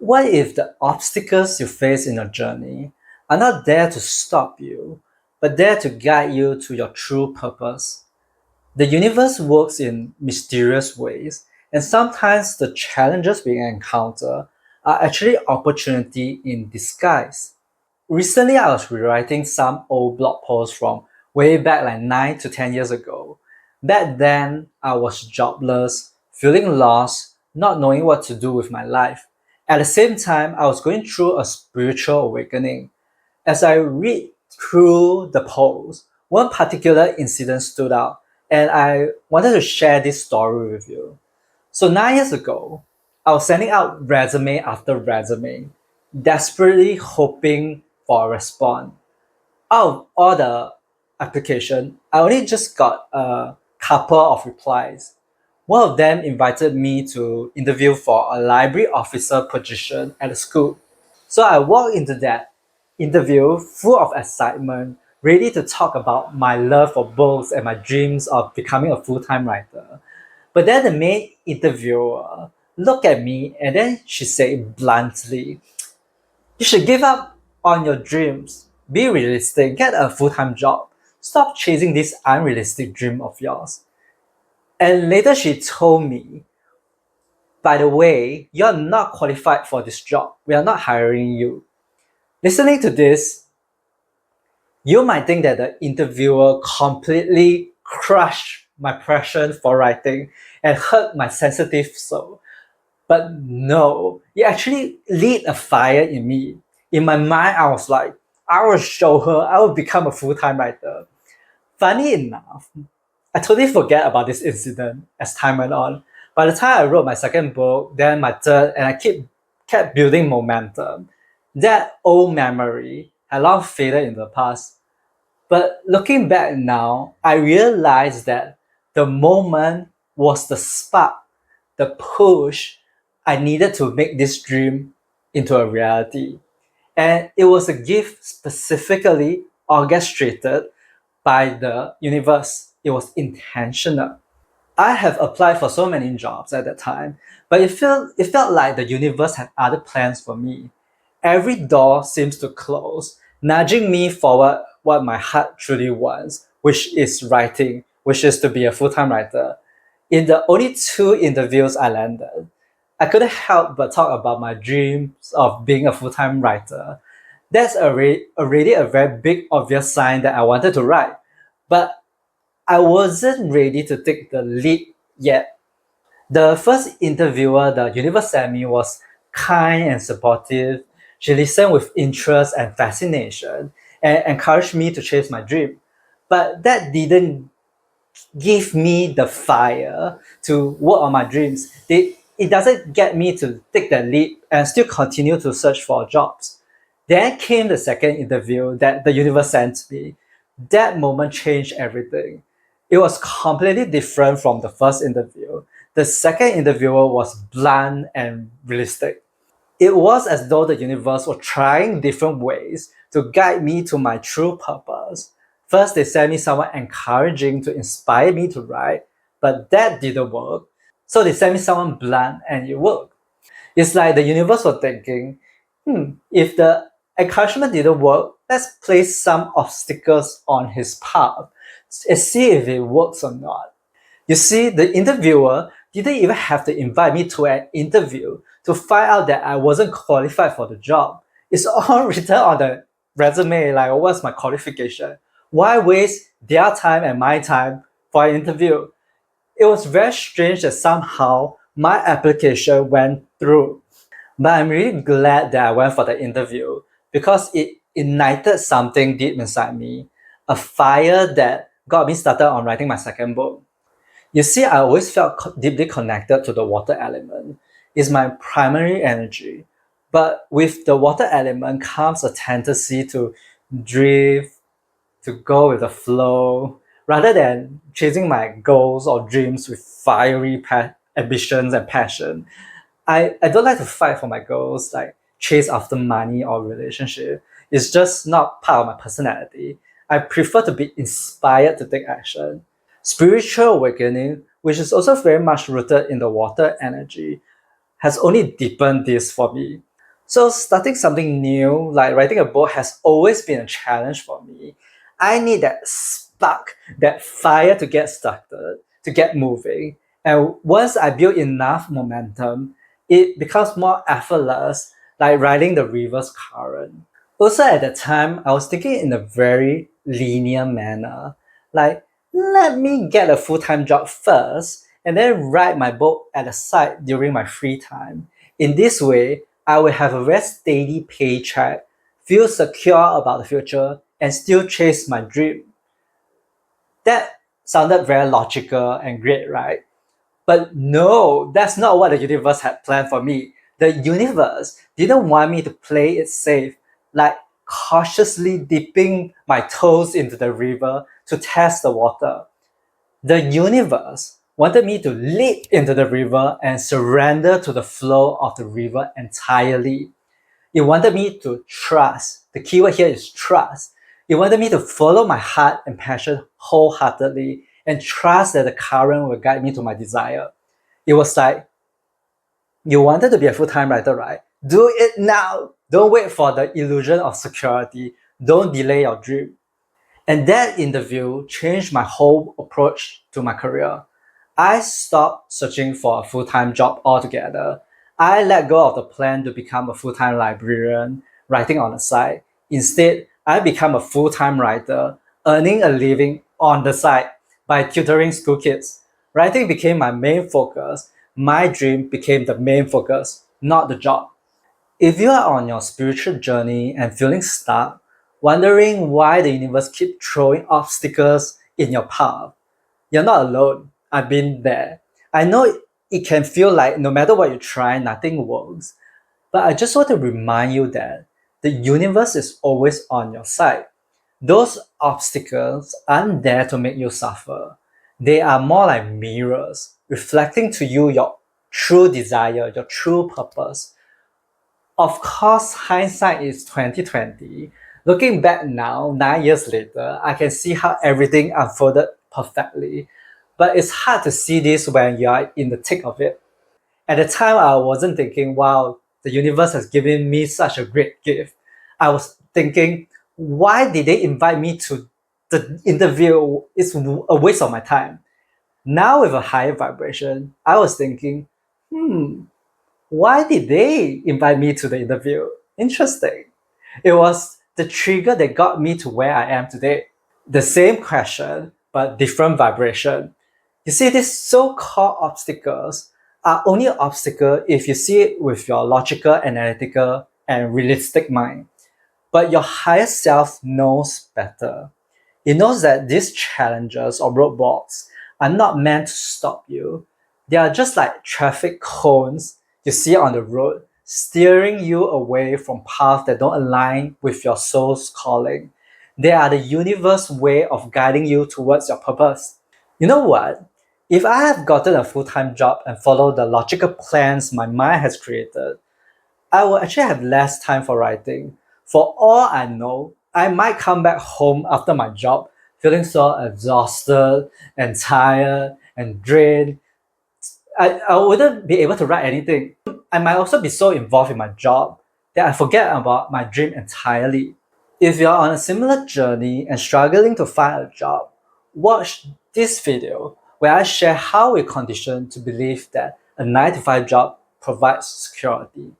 What if the obstacles you face in your journey are not there to stop you, but there to guide you to your true purpose? The universe works in mysterious ways, and sometimes the challenges we encounter are actually opportunity in disguise. Recently, I was rewriting some old blog posts from way back like 9 to 10 years ago. Back then, I was jobless, feeling lost, not knowing what to do with my life. At the same time, I was going through a spiritual awakening. As I read through the post, one particular incident stood out, and I wanted to share this story with you. So 9 years ago, I was sending out resume after resume, desperately hoping for a response. Out of all the application, I only just got a couple of replies. One of them invited me to interview for a library officer position at the school. So I walked into that interview full of excitement, ready to talk about my love for books and my dreams of becoming a full-time writer. But then the main interviewer looked at me and then she said bluntly, "You should give up on your dreams. Be realistic, get a full-time job. Stop chasing this unrealistic dream of yours." And later she told me, "By the way, you're not qualified for this job. We are not hiring you." Listening to this, you might think that the interviewer completely crushed my passion for writing and hurt my sensitive soul. But no, it actually lit a fire in me. In my mind, I was like, I will show her, I will become a full time writer. Funny enough, I totally forget about this incident as time went on. By the time I wrote my second book, then my third, and I kept building momentum. That old memory had long faded in the past. But looking back now, I realized that the moment was the spark, the push I needed to make this dream into a reality. And it was a gift specifically orchestrated by the universe. It was intentional. I have applied for so many jobs at that time, but it felt like the universe had other plans for me. Every door seems to close, nudging me forward what my heart truly wants, which is writing, which is to be a full-time writer. In the only two interviews I landed, I couldn't help but talk about my dreams of being a full-time writer. That's already a very big obvious sign that I wanted to write. But I wasn't ready to take the leap yet. The first interviewer the universe sent me was kind and supportive. She listened with interest and fascination and encouraged me to chase my dream. But that didn't give me the fire to work on my dreams. It doesn't get me to take that leap and still continue to search for jobs. Then came the second interview that the universe sent me. That moment changed everything. It was completely different from the first interview. The second interviewer was blunt and realistic. It was as though the universe was trying different ways to guide me to my true purpose. First, they sent me someone encouraging to inspire me to write, but that didn't work. So they sent me someone blunt and it worked. It's like the universe was thinking, if the encouragement didn't work, let's place some obstacles on his path and see if it works or not. You see, the interviewer didn't even have to invite me to an interview to find out that I wasn't qualified for the job. It's all written on the resume, like what's my qualification. Why waste their time and my time for an interview? It was very strange that somehow my application went through. But I'm really glad that I went for the interview because it ignited something deep inside me, a fire that got me started on writing my second book. You see, I always felt deeply connected to the water element. It's my primary energy. But with the water element comes a tendency to drift, to go with the flow, rather than chasing my goals or dreams with fiery ambitions and passion. I don't like to fight for my goals, like chase after money or relationship. It's just not part of my personality. I prefer to be inspired to take action. Spiritual awakening, which is also very much rooted in the water energy, has only deepened this for me. So starting something new, like writing a book, has always been a challenge for me. I need that spark, that fire to get started, to get moving. And once I build enough momentum, it becomes more effortless, like riding the river's current. Also, at that time, I was thinking in a very linear manner. Like, let me get a full time job first, and then write my book at the side during my free time. In this way, I will have a very steady paycheck, feel secure about the future, and still chase my dream. That sounded very logical and great, right? But no, that's not what the universe had planned for me. The universe didn't want me to play it safe, like cautiously dipping my toes into the river to test the water. The universe wanted me to leap into the river and surrender to the flow of the river entirely. It wanted me to trust. The keyword here is trust. It wanted me to follow my heart and passion wholeheartedly and trust that the current will guide me to my desire. It was like, you wanted to be a full time writer, right? Do it now. Don't wait for the illusion of security. Don't delay your dream. And that interview changed my whole approach to my career. I stopped searching for a full time job altogether. I let go of the plan to become a full time librarian, writing on the side. Instead, I became a full time writer, earning a living on the side by tutoring school kids. Writing became my main focus. My dream became the main focus, not the job. If you are on your spiritual journey and feeling stuck, wondering why the universe keeps throwing obstacles in your path, you're not alone. I've been there. I know it can feel like no matter what you try, nothing works. But I just want to remind you that the universe is always on your side. Those obstacles aren't there to make you suffer. They are more like mirrors, reflecting to you your true desire, your true purpose. Of course, hindsight is 2020. Looking back now, 9 years later, I can see how everything unfolded perfectly. But it's hard to see this when you are in the thick of it. At the time, I wasn't thinking, wow, the universe has given me such a great gift. I was thinking, why did they invite me to the interview? It's a waste of my time. Now, with a higher vibration, I was thinking, why did they invite me to the interview? Interesting. It was the trigger that got me to where I am today. The same question, but different vibration. You see, these so-called obstacles are only an obstacle if you see it with your logical, analytical, and realistic mind. But your higher self knows better. It knows that these challenges or roadblocks are not meant to stop you. They are just like traffic cones you see on the road, steering you away from paths that don't align with your soul's calling. They are the universe's way of guiding you towards your purpose. You know what? If I have gotten a full time job and followed the logical plans my mind has created, I will actually have less time for writing. For all I know, I might come back home after my job feeling so exhausted and tired and drained. I wouldn't be able to write anything. I might also be so involved in my job that I forget about my dream entirely. If you're on a similar journey and struggling to find a job, watch this video where I share how we're conditioned to believe that a 9 to 5 job provides security.